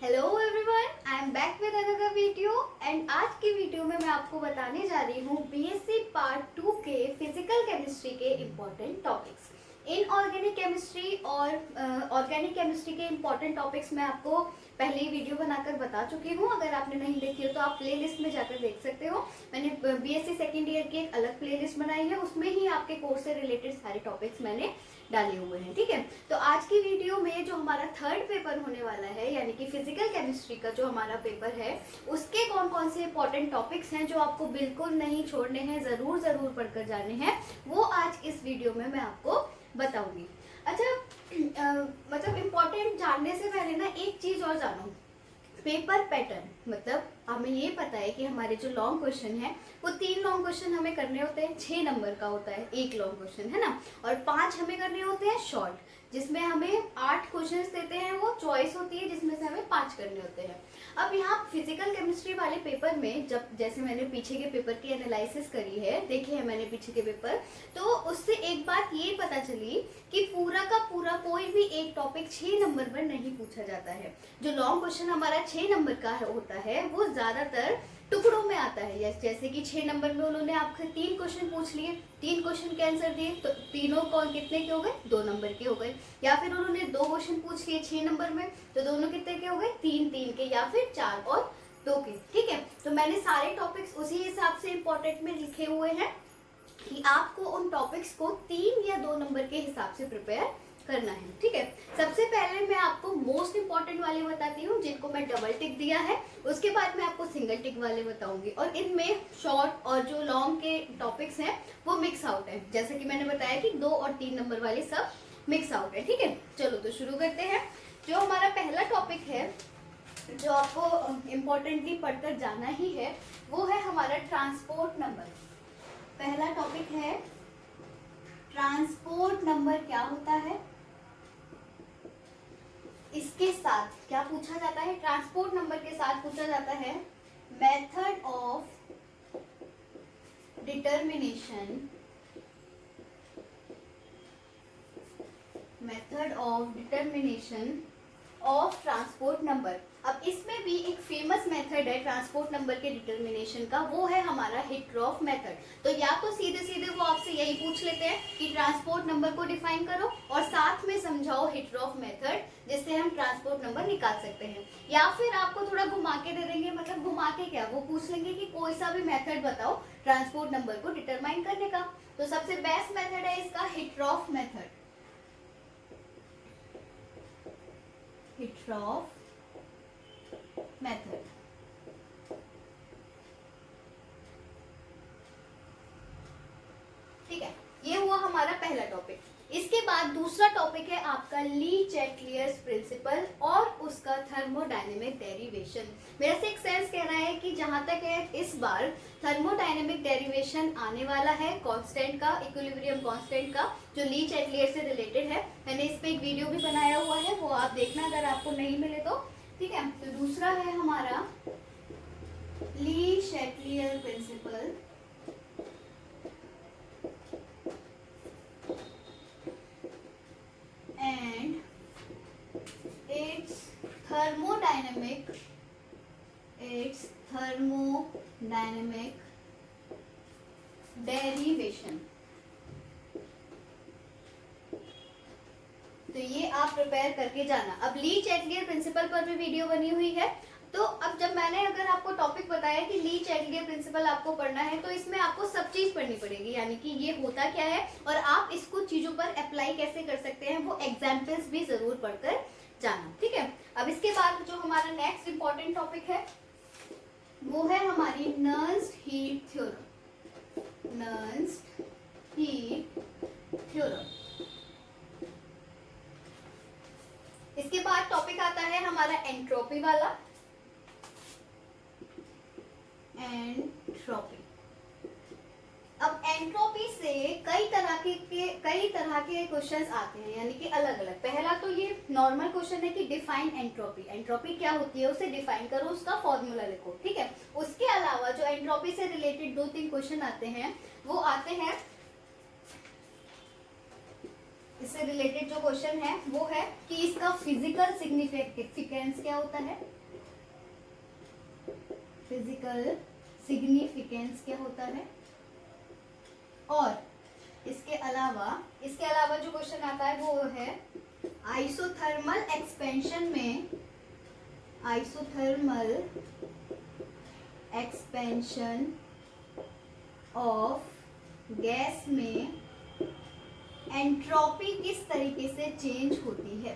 Hello everyone, I am back with another video and आज की video में मैं आपको बताने जा रही हूँ बीएससी पार्ट 2 के फिजिकल केमिस्ट्री के इम्पोर्टेंट टॉपिक्स। इनऑर्गेनिक केमिस्ट्री और ऑर्गेनिक केमिस्ट्री के इम्पोर्टेंट टॉपिक्स मैं आपको पहले ही वीडियो बनाकर बता चुकी हूँ। अगर आपने नहीं देखी हो तो आप प्लेलिस्ट में जाकर देख सकते हो। मैंने बीएससी सेकेंड ईयर की एक अलग प्लेलिस्ट बनाई है, उसमें ही आपके कोर्स से रिलेटेड सारे टॉपिक्स मैंने डाले हुए हैं। ठीक है, तो आज की वीडियो में जो हमारा थर्ड पेपर होने वाला है, यानी कि फिजिकल केमिस्ट्री का जो हमारा पेपर है, उसके कौन कौन से इंपॉर्टेंट टॉपिक्स हैं जो आपको बिल्कुल नहीं छोड़ने हैं, जरूर जरूर पढ़कर जाने हैं, वो आज इस वीडियो में मैं आपको बताऊंगी। अच्छा, मतलब इम्पोर्टेंट जानने से पहले ना एक चीज और जानो। पेपर पैटर्न मतलब हमें ये पता है कि हमारे जो लॉन्ग क्वेश्चन है वो 3 लॉन्ग क्वेश्चन हमें करने होते हैं, 6 नंबर का होता है एक लॉन्ग क्वेश्चन, है ना, और 5 हमें करने होते हैं शॉर्ट, जिसमें हमें 8 क्वेश्चंस देते हैं, वो चॉइस होती है जिसमें से हमें 5 करने होते हैं। अब यहाँ फिजिकल केमिस्ट्री वाले पेपर में जब जैसे मैंने पीछे के पेपर की एनालिसिस करी है, देखे हैं मैंने पीछे के पेपर, तो उससे एक बात ये पता चली कि पूरा का पूरा कोई भी एक टॉपिक 6 नंबर पर नहीं पूछा जाता है। जो लॉन्ग क्वेश्चन हमारा 6 नंबर का होता है वो ज्यादातर टुकड़ों में आता है। जैसे कि 6 नंबर में उन्होंने आपसे 3 क्वेश्चन पूछ लिए, 3 क्वेश्चन के आंसर दिए, तो तीनों कौन कितने के हो गए, 2 नंबर के हो गए। या फिर उन्होंने 2 क्वेश्चन पूछ लिए 6 नंबर में, तो दोनों कितने के हो गए, 3 के, या फिर 4 और 2 के। ठीक है, तो मैंने सारे टॉपिक्स उसी हिसाब से इंपॉर्टेंट में लिखे हुए हैं कि आपको उन टॉपिक्स को 3 या 2 नंबर के हिसाब से प्रिपेयर करना है। ठीक है, सबसे पहले मैं आपको मोस्ट इंपॉर्टेंट वाले बताती हूँ जिनको मैं डबल टिक दिया है, उसके बाद मैं आपको सिंगल टिक वाले बताऊंगी, और इनमें शॉर्ट और जो लॉन्ग के टॉपिक्स हैं वो मिक्स आउट है। जैसे कि मैंने बताया कि 2 और 3 नंबर वाले सब मिक्स आउट है। ठीक है, चलो तो शुरू करते हैं। जो हमारा पहला टॉपिक है जो आपको इम्पोर्टेंटली पढ़कर जाना ही है, वो है हमारा ट्रांसपोर्ट नंबर। पहला टॉपिक है ट्रांसपोर्ट नंबर क्या होता है, इसके साथ क्या पूछा जाता है, ट्रांसपोर्ट नंबर के साथ पूछा जाता है method of determination, method of determination of transport number. अब इसमें भी एक फेमस मेथड है ट्रांसपोर्ट नंबर के डिटर्मिनेशन का, वो है हमारा हिटरॉफ मेथड। तो या तो सीधे सीधे वो आपसे यही पूछ लेते हैं कि ट्रांसपोर्ट नंबर को डिफाइन करो और साथ में समझाओ हिटरॉफ मेथड जिससे हम ट्रांसपोर्ट नंबर निकाल सकते हैं, या फिर आपको थोड़ा घुमा के दे देंगे। मतलब घुमा के क्या, वो पूछ लेंगे कि कोई सा भी मेथड बताओ ट्रांसपोर्ट नंबर को डिटरमाइन करने का। तो सबसे बेस्ट मेथड है इसका हिटरॉफ मेथड, हिटरॉफ मेथड। ठीक है, ये हुआ हमारा पहला टॉपिक। इसके बाद दूसरा टॉपिक है आपका ली चैटलियर्स प्रिंसिपल और उसका थर्मोडायनेमिक डेरिवेशन। मेरा सिक्स सेंस कह रहा है कि जहां तक है इस बार थर्मोडायनेमिक डेरिवेशन आने वाला है कांस्टेंट का, इक्विलिब्रियम कांस्टेंट का, जो ली चैटलियर से रिलेटेड है। मैंने इस पे एक वीडियो भी बनाया हुआ है, वो आप देखना अगर आपको नहीं मिले तो। ठीक है, तो दूसरा है हमारा ली Chatelier principal and its thermodynamic derivation। तो ये आप प्रिपेयर करके जाना। अब ली चैटलियर प्रिंसिपल पर भी वीडियो बनी हुई है। तो अब जब मैंने अगर आपको टॉपिक बताया कि ली चैटलियर प्रिंसिपल आपको पढ़ना है, तो इसमें आपको सब चीज पढ़नी पड़ेगी, यानी कि ये होता क्या है और आप इसको चीजों पर अप्लाई कैसे कर सकते हैं, वो एग्जाम्पल्स भी जरूर पढ़कर जाना। ठीक है, अब इसके बाद जो हमारा नेक्स्ट इंपॉर्टेंट टॉपिक है वो है हमारी नर्न्स हीट थ्योरम, नर्न्स हीट थ्योरम। इसके बाद टॉपिक आता है हमारा एंट्रोपी वाला, एंट्रोपी। अब एंट्रोपी से कई तरह के क्वेश्चंस आते हैं, यानी कि अलग अलग। पहला तो ये नॉर्मल क्वेश्चन है कि डिफाइन एंट्रोपी, एंट्रोपी क्या होती है उसे डिफाइन करो, उसका फॉर्मूला लिखो। ठीक है, उसके अलावा जो एंट्रोपी से रिलेटेड 2-3 क्वेश्चन आते हैं वो आते हैं इससे रिलेटेड जो क्वेश्चन है वो है कि इसका फिजिकल सिग्निफिकेंस क्या होता है, फिजिकल सिग्निफिकेंस क्या होता है। और इसके अलावा जो क्वेश्चन आता है वो है आइसोथर्मल एक्सपेंशन ऑफ गैस में एंट्रोपी किस तरीके से चेंज होती है,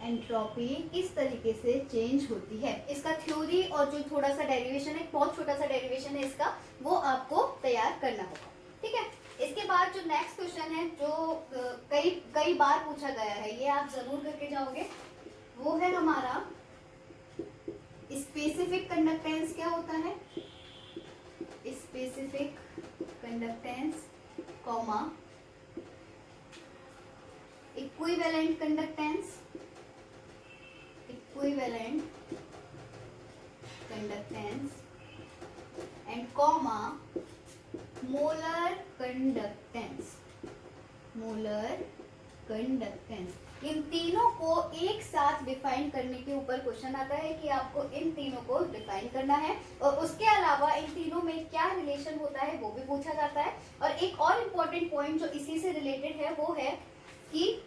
एंट्रोपी किस तरीके से चेंज होती है। इसका थ्योरी और जो थोड़ा सा डेरिवेशन है, बहुत छोटा सा डेरिवेशन है इसका, वो आपको तैयार करना होगा, ठीक है। इसके बाद जो नेक्स्ट क्वेश्चन है जो कई बार पूछा गया है, ये आप जरूर करके जाओगे, वो है हमारा स्पेसिफिक कंडक्टेंस क्या होता है, specific conductance comma equivalent conductance and comma molar conductance. इन तीनों को एक साथ डिफाइन करने के ऊपर क्वेश्चन आता है कि आपको इन तीनों को डिफाइन करना है, और उसके अलावा इन तीनों में क्या रिलेशन होता है वो भी पूछा जाता है। और एक और इम्पोर्टेंट पॉइंट जो इसी से रिलेटेड है वो है कि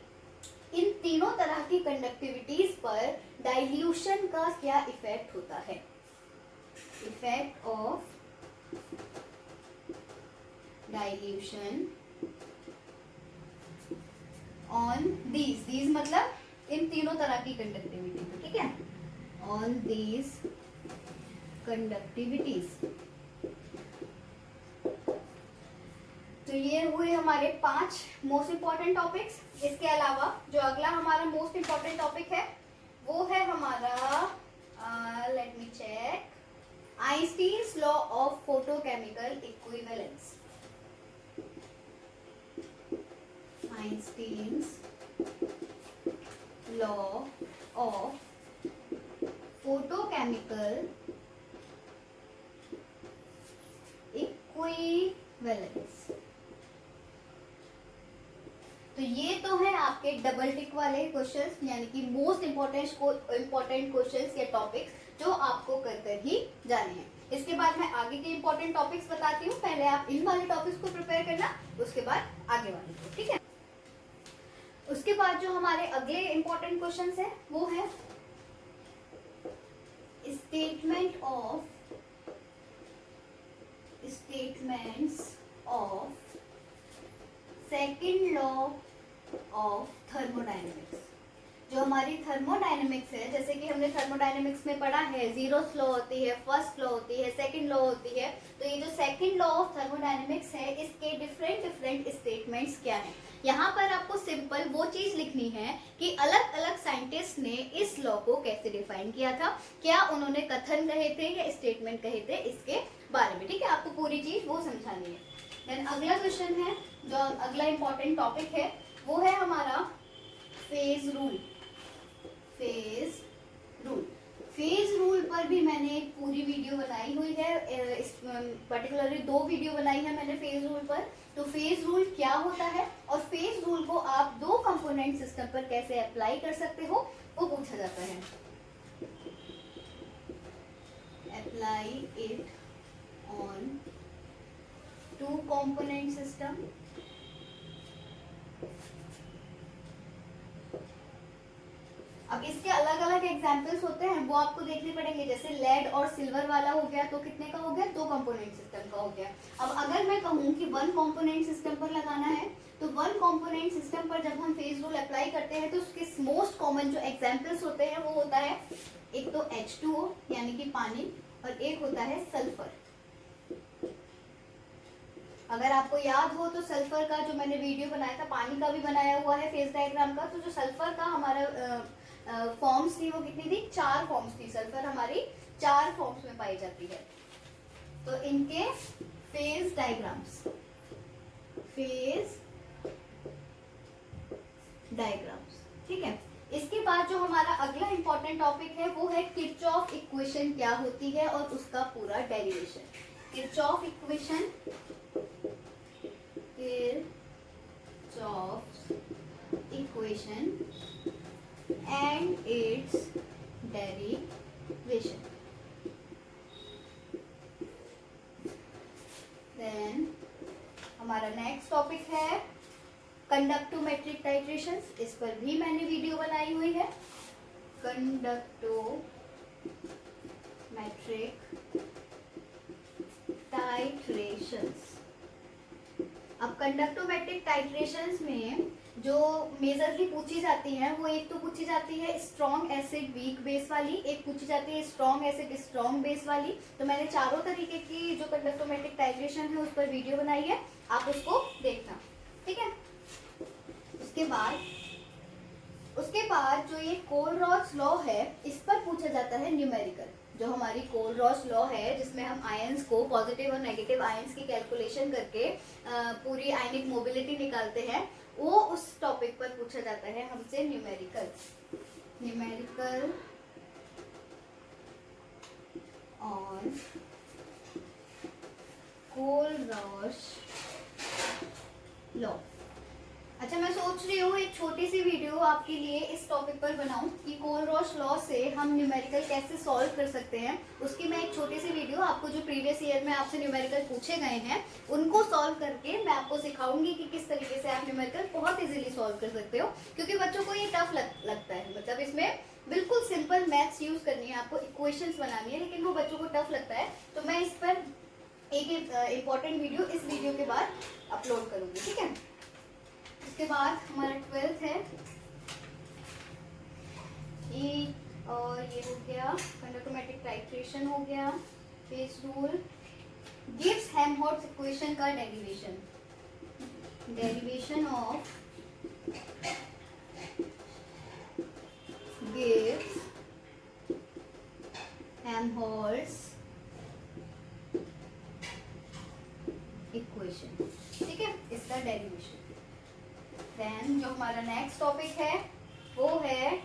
इन तीनों तरह की कंडक्टिविटीज पर डाइल्यूशन का क्या इफेक्ट होता है, effect of dilution on these मतलब इन तीनों तरह की कंडक्टिविटी, ठीक है, ऑन दीज कंडक्टिविटीज। तो ये हुए हमारे 5 मोस्ट इंपॉर्टेंट टॉपिक्स। इसके अलावा जो अगला हमारा मोस्ट इंपॉर्टेंट टॉपिक है वो है हमारा let me check, Einstein's law of photochemical equivalence. Einstein's law of photochemical equivalence. तो ये तो है आपके डबल टिक वाले क्वेश्चंस, यानी कि मोस्ट इंपॉर्टेंट क्वेश्चंस या टॉपिक्स जो आपको कर ही जाने हैं। इसके बाद मैं आगे के इंपॉर्टेंट टॉपिक्स बताती हूँ, पहले आप इन वाले टॉपिक्स को प्रिपेयर करना, उसके बाद आगे वाले को, ठीक है। उसके बाद जो हमारे अगले इंपॉर्टेंट क्वेश्चंस है वो है statements of second law of thermodynamics. जो हमारी थर्मोडायनेमिक्स है, जैसे कि हमने थर्मोडायनेमिक्स में पढ़ा है, जीरोथ लॉ होती है, फर्स्ट लॉ होती है, सेकंड लॉ होती है। तो ये जो सेकंड लॉ ऑफ थर्मोडायनेमिक्स है, इसके डिफरेंट स्टेटमेंट्स क्या हैं। यहाँ पर आपको सिंपल वो चीज लिखनी है कि अलग अलग साइंटिस्ट ने इस लॉ को कैसे डिफाइन किया था, क्या उन्होंने कथन कहे थे या स्टेटमेंट कहे थे इसके बारे में, ठीक है। आपको पूरी चीज वो समझानी है। देन अगला क्वेश्चन है, जो अगला इंपॉर्टेंट टॉपिक है वो है हमारा फेज रूल। फेज रूल पर भी मैंने एक पूरी वीडियो बनाई हुई है, पर्टिकुलरली 2 वीडियो बनाई है मैंने फेज रूल पर। तो फेज रूल क्या होता है और फेज रूल को आप 2 कंपोनेंट सिस्टम पर कैसे अप्लाई कर सकते हो वो पूछा जाता है। Apply it on 2 component system। अब इसके अलग अलग एग्जाम्पल्स होते हैं, वो आपको देखने पड़ेंगे। जैसे लेड और सिल्वर वाला हो गया तो कितने का हो गया, 2 कंपोनेंट सिस्टम का हो गया। अब अगर मैं कहूँ कि 1 कंपोनेंट सिस्टम पर लगाना है, तो 1 कंपोनेंट सिस्टम पर जब हम फेज रूल अप्लाई करते हैं तो उसके मोस्ट कॉमन जो एग्जाम्पल्स होते हैं वो होता है एक तो H2O यानी कि पानी, और एक होता है सल्फर। अगर आपको याद हो तो सल्फर का जो मैंने वीडियो बनाया था, पानी का भी बनाया हुआ है फेज डायग्राम का। तो जो सल्फर का हमारा फॉर्म्स थी वो कितनी थी, 4 फॉर्म्स थी। सल्फर हमारी 4 फॉर्म्स में पाई जाती है। तो इनके फेज डायग्राम्स, ठीक है। इसके बाद जो हमारा अगला इंपॉर्टेंट टॉपिक है वो है किरचॉफ इक्वेशन क्या होती है और उसका पूरा derivation. Kirchhoff equation, Kirchhoff equation and its derivation. Then हमारा नेक्स्ट टॉपिक है कंडक्टोमेट्रिक टाइट्रेशंस. इस पर भी मैंने वीडियो बनाई हुई है. Conductometric titrations. अब कंडक्टोमेट्रिक टाइट्रेशंस में जो मेजरली पूछी जाती है वो एक तो पूछी जाती है स्ट्रॉन्ग एसिड वीक बेस वाली, एक पूछी जाती है स्ट्रॉन्ग एसिड स्ट्रॉन्ग बेस वाली. तो मैंने चारों तरीके की जो कंडक्टोमेट्रिक टाइट्रेशन है उस पर वीडियो बनाई है, आप उसको देखना. ठीक है. उसके बाद जो ये कोलरॉच लॉ है इस पर पूछा जाता है न्यूमेरिकल. जो हमारी कोलरॉच लॉ है जिसमें हम आयंस को पॉजिटिव और नेगेटिव आयंस की कैलकुलेशन करके पूरी आयनिक मोबिलिटी निकालते हैं, वो उस टॉपिक पर पूछा जाता है हमसे न्यूमेरिकल ऑन कोलरॉच लॉ. अच्छा, मैं सोच रही हूँ एक छोटी सी वीडियो आपके लिए इस टॉपिक पर बनाऊं कि कोलरॉच लॉ से हम न्यूमेरिकल कैसे सॉल्व कर सकते हैं. उसकी मैं एक छोटी सी वीडियो आपको जो प्रीवियस ईयर में आपसे न्यूमेरिकल पूछे गए हैं उनको सॉल्व करके मैं आपको सिखाऊंगी कि किस तरीके से आप न्यूमेरिकल बहुत इजीली सॉल्व कर सकते हो. क्योंकि बच्चों को ये टफ लगता है, मतलब इसमें बिल्कुल सिंपल मैथ्स यूज करनी है, आपको इक्वेशंस बनानी है, लेकिन वो बच्चों को टफ लगता है. तो मैं इस पर एक इम्पॉर्टेंट वीडियो इस वीडियो के बाद अपलोड करूंगी. ठीक है. उसके बाद हमारा 12th है ये, और ये हो गया कंडक्टोमेट्रिक टाइट्रेशन हो गया. फेज रूल गिव्स हेल्महोल्ट्ज इक्वेशन का डेरिवेशन ऑफ गिव्स हेल्महोल्ट्ज इक्वेशन. ठीक है, इसका डेरिवेशन. देन जो हमारा नेक्स्ट टॉपिक है वो है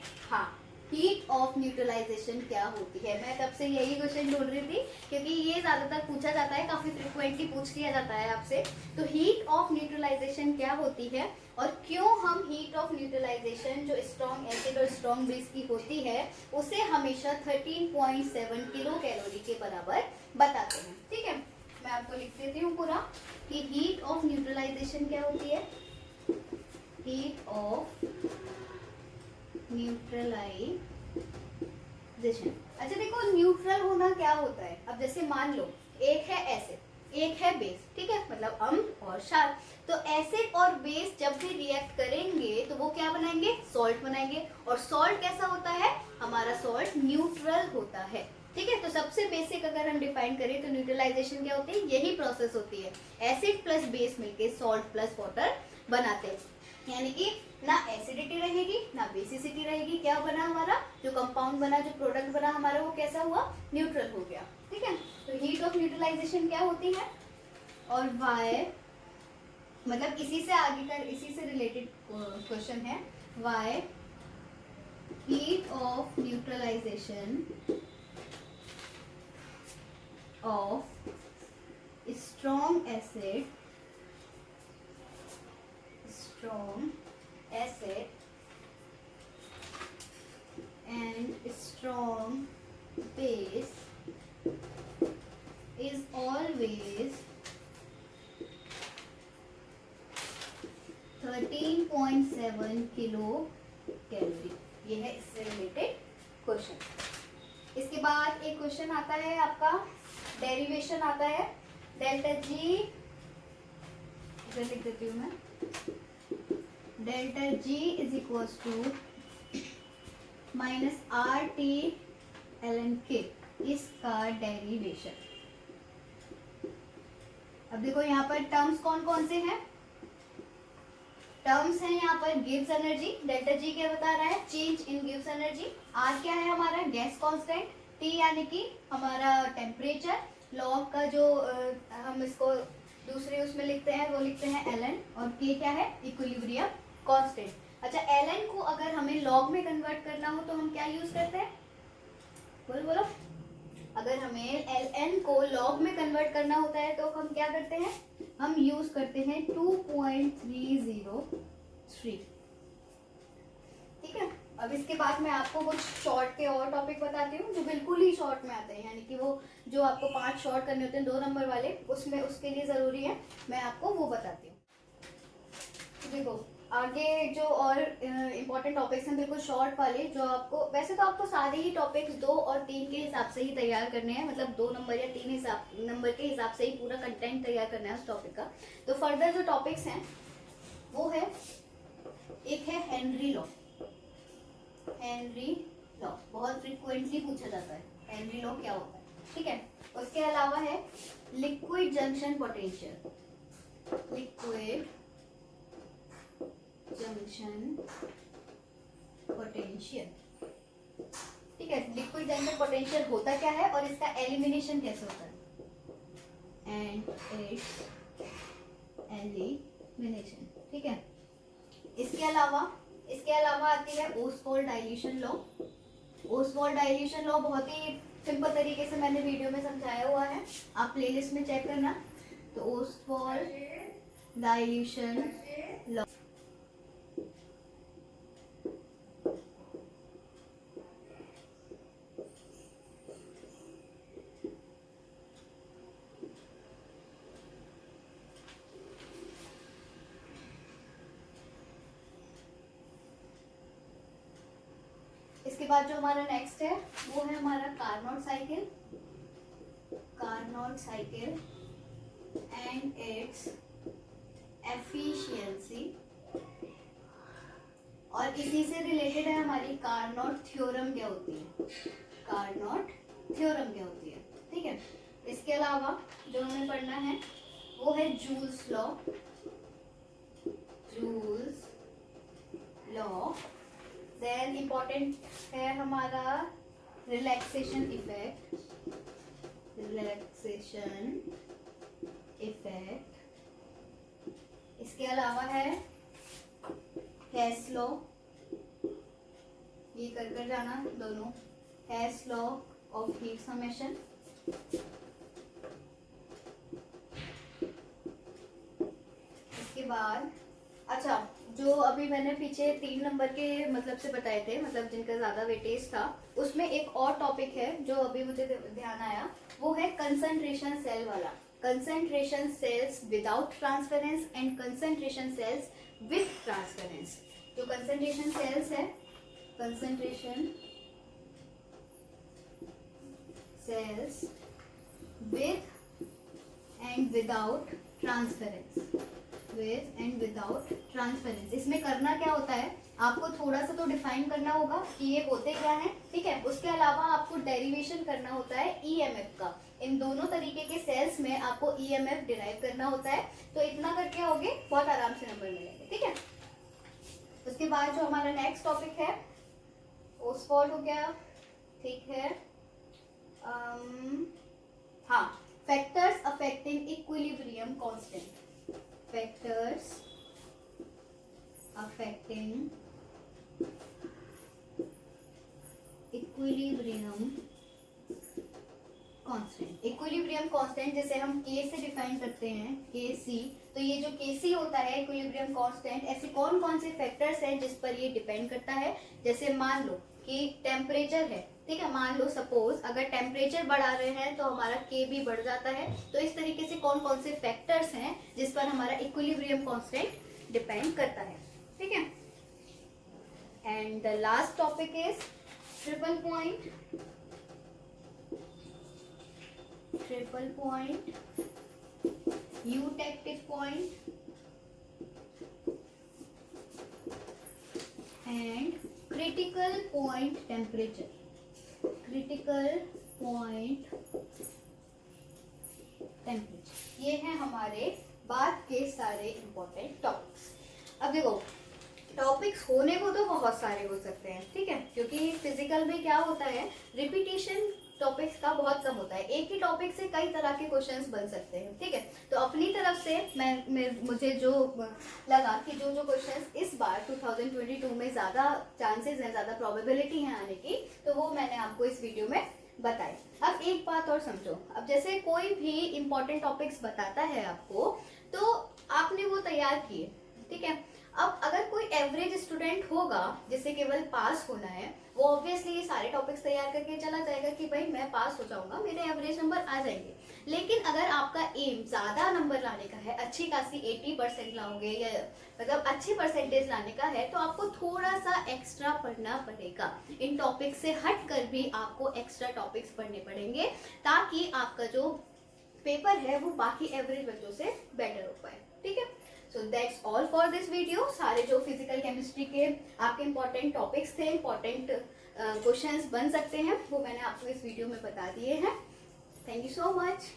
हीट ऑफ न्यूट्रलाइजेशन क्या होती है. मैं तब से यही क्वेश्चन ढूंढ रही थी क्योंकि ये ज्यादातर पूछा जाता है, काफी फ्रिक्वेंटली पूछ लिया जाता है आपसे. तो हीट ऑफ न्यूट्रलाइजेशन क्या होती है और क्यों हम हीट ऑफ न्यूट्रलाइजेशन जो स्ट्रॉन्ग एसिड और स्ट्रॉन्ग बेस की होती है उसे हमेशा 13.7 किलो कैलोरी के बराबर बताते हैं. ठीक है, मैं आपको लिख देती हूँ पूरा कि हीट ऑफ न्यूट्रलाइजेशन क्या होती है. Heat of neutralisation. अच्छा देखो, न्यूट्रल होना क्या होता है. अब जैसे मान लो एक है एसिड एक है बेस. ठीक है, मतलब अम्ल और क्षार. तो एसिड और बेस जब भी रिएक्ट करेंगे तो वो क्या बनाएंगे, सॉल्ट बनाएंगे. और सॉल्ट कैसा होता है, हमारा सॉल्ट न्यूट्रल होता है. ठीक है. तो सबसे बेसिक अगर हम डिफाइन करें तो न्यूट्रलाइजेशन क्या होती है, यही प्रोसेस होती है. एसिड प्लस बेस मिलके सॉल्ट प्लस वाटर बनाते हैं. यानी कि ना एसिडिटी रहेगी ना बेसिसिटी रहेगी. क्या बना हमारा, जो कंपाउंड बना, जो प्रोडक्ट बना हमारा, वो कैसा हुआ, न्यूट्रल हो गया. ठीक है. तो हीट ऑफ न्यूट्रलाइजेशन क्या होती है और वाई, मतलब इसी से आगे का, इसी से रिलेटेड क्वेश्चन है. Why heat of neutralisation of strong acid and strong base is always 13.7 kilo calorie. ये है इससे रिलेटेड क्वेश्चन. इसके बाद एक क्वेश्चन आता है आपका, डेरिवेशन आता है. डेल्टा जी लिख देती हूँ मैं. Delta G is equals to minus R T L N K. इसका डेरिवेशन. अब देखो यहाँ पर टर्म्स कौन कौन से हैं. टर्म्स हैं यहाँ पर गिव्स एनर्जी. डेल्टा जी क्या बता रहा है, चेंज इन गिव्स एनर्जी. आर क्या है हमारा, गैस कांस्टेंट. टी यानी कि हमारा टेम्परेचर. लॉग का जो हम इसको दूसरे उसमें लिखते हैं वो लिखते हैं एल एन. और के क्या है, इक्विलिब्रियम कांस्टेंट. अच्छा, एल एन को अगर हमें लॉग में कन्वर्ट करना हो तो हम क्या यूज करते हैं, बोलो. अगर हमें एल एन को लॉग में कन्वर्ट करना होता है तो हम क्या करते हैं, हम यूज करते हैं 2.303. ठीक है। अब इसके बाद मैं आपको कुछ शॉर्ट के और टॉपिक बताती हूँ जो बिल्कुल ही शॉर्ट में आते हैं, यानी कि वो जो आपको 5 शॉर्ट करने होते हैं 2 नंबर वाले, उसमें उसके लिए ज़रूरी है, मैं आपको वो बताती हूँ। तो देखो आगे जो और इम्पोर्टेंट टॉपिक्स हैं बिल्कुल शॉर्ट वाले, जो आपको वैसे तो आपको सारे ही टॉपिक्स 2 और 3 के हिसाब से ही तैयार करने हैं, मतलब 2 नंबर या 3 नंबर के हिसाब से ही पूरा कंटेंट तैयार करना है उस टॉपिक का। तो फर्दर जो टॉपिक्स हैं वो है, एक है हेनरी लॉ। हेनरी लॉ बहुत फ्रिक्वेंटली पूछा जाता है, हेनरी लॉ क्या होता है, ठीक है। उसके अलावा है liquid junction potential. Liquid junction potential, ठीक है। लिक्विड जंक्शन पोटेंशियल होता क्या है और इसका एलिमिनेशन कैसे होता है, एंड इट्स एलिमिनेशन, ठीक है। इसके अलावा आती है Oswald dilution law. Oswald dilution law बहुत ही सिंपल तरीके से मैंने वीडियो में समझाया हुआ है, आप प्लेलिस्ट में चेक करना। तो ओस्वाल्ड डाइल्यूशन लॉ, इसके बाद जो हमारा नेक्स्ट है वो है हमारा Carnot cycle. Carnot cycle and its efficiency, और इसी से रिलेटेड है हमारी कार्नोट थ्योरम क्या होती है, कार्नोट थ्योरम क्या होती है, ठीक है। इसके अलावा जो हमें पढ़ना है वो है Joule's law. Joule's law, then important है हमारा रिलैक्सेशन इफेक्ट। रिलैक्सेशन इफेक्ट, इसके अलावा है हेस लॉ, ये कर जाना दोनों, हेस लॉ ऑफ हीट समेशन। इसके बाद अच्छा, जो अभी मैंने पीछे 3 नंबर के मतलब से बताए थे, मतलब जिनका ज्यादा वेटेज था, उसमें एक और टॉपिक है जो अभी मुझे ध्यान आया, वो है कंसंट्रेशन सेल वाला। Concentration cells without transference and concentration cells with transference. जो कंसंट्रेशन सेल्स है, concentration cells with and without transference, with and without transference. इसमें करना क्या होता है, आपको थोड़ा सा तो डिफाइन करना होगा कि ये होते क्या है, ठीक है। उसके अलावा आपको डेरिवेशन करना होता है ईएमएफ का। इन दोनों तरीके के सेल्स में आपको ईएमएफ डिराइव करना होता है, तो इतना करके होगे बहुत आराम से नंबर मिलेंगे, ठीक है। उसके बाद जो हमारा नेक्स्ट टॉपिक है ओस्वाल्ड हो गया, ठीक है। हाँ, factors affecting equilibrium constant. Factors affecting equilibrium constant. Equilibrium constant जैसे हम के से डिफाइन करते हैं, के सी, तो ये जो के सी होता है इक्विलिब्रियम कांस्टेंट, ऐसे कौन कौन से फैक्टर्स हैं जिस पर ये डिपेंड करता है। जैसे मान लो कि टेम्परेचर है, ठीक है, मान लो सपोज अगर टेम्परेचर बढ़ा रहे हैं तो हमारा के भी बढ़ जाता है। तो इस तरीके से कौन कौन से फैक्टर्स हैं जिस पर हमारा इक्विलिब्रियम कांस्टेंट डिपेंड करता है, ठीक है। And the last topic is triple point. Triple point, eutectic point and critical point temperature. critical point temperature, ये है हमारे बाद के सारे इंपॉर्टेंट टॉपिक्स। अब देखो टॉपिक्स होने को तो बहुत सारे हो सकते हैं, ठीक है, क्योंकि फिजिकल में क्या होता है, रिपीटेशन टॉपिक्स का बहुत कम होता है, एक ही टॉपिक से कई तरह के क्वेश्चंस बन सकते हैं, ठीक है। तो अपनी तरफ से मुझे जो लगा कि जो जो क्वेश्चंस इस बार 2022 में ज़्यादा चांसेस हैं, ज़्यादा प्रोबेबिलिटी है आने की, तो वो मैंने आपको इस वीडियो में बताए। अब एक बात और समझो, अब जैसे कोई भी इंपॉर्टेंट टॉपिक्स बताता है आपको, तो आपने वो तैयार किए, ठीक है। अब अगर कोई एवरेज स्टूडेंट होगा जिसे केवल पास होना है, वो ऑब्वियसली ये सारे टॉपिक्स तैयार करके चला जाएगा कि भाई मैं पास हो जाऊंगा, मेरे एवरेज नंबर आ जाएंगे। लेकिन अगर आपका एम ज़्यादा नंबर लाने का है, अच्छी खासी 80% लाओगे या मतलब अच्छी परसेंटेज लाने का है, तो आपको थोड़ा सा एक्स्ट्रा पढ़ना पड़ेगा। इन टॉपिक से हट कर भी आपको एक्स्ट्रा टॉपिक्स पढ़ने पड़ेंगे ताकि आपका जो पेपर है वो बाकी एवरेज बच्चों से बेटर हो पाए। ठीक है, so that's all for this video. सारे जो फिजिकल केमिस्ट्री के आपके इंपॉर्टेंट टॉपिक्स थे, इंपॉर्टेंट क्वेश्चंस बन सकते हैं, वो मैंने आपको इस वीडियो में बता दिए हैं। Thank you so much.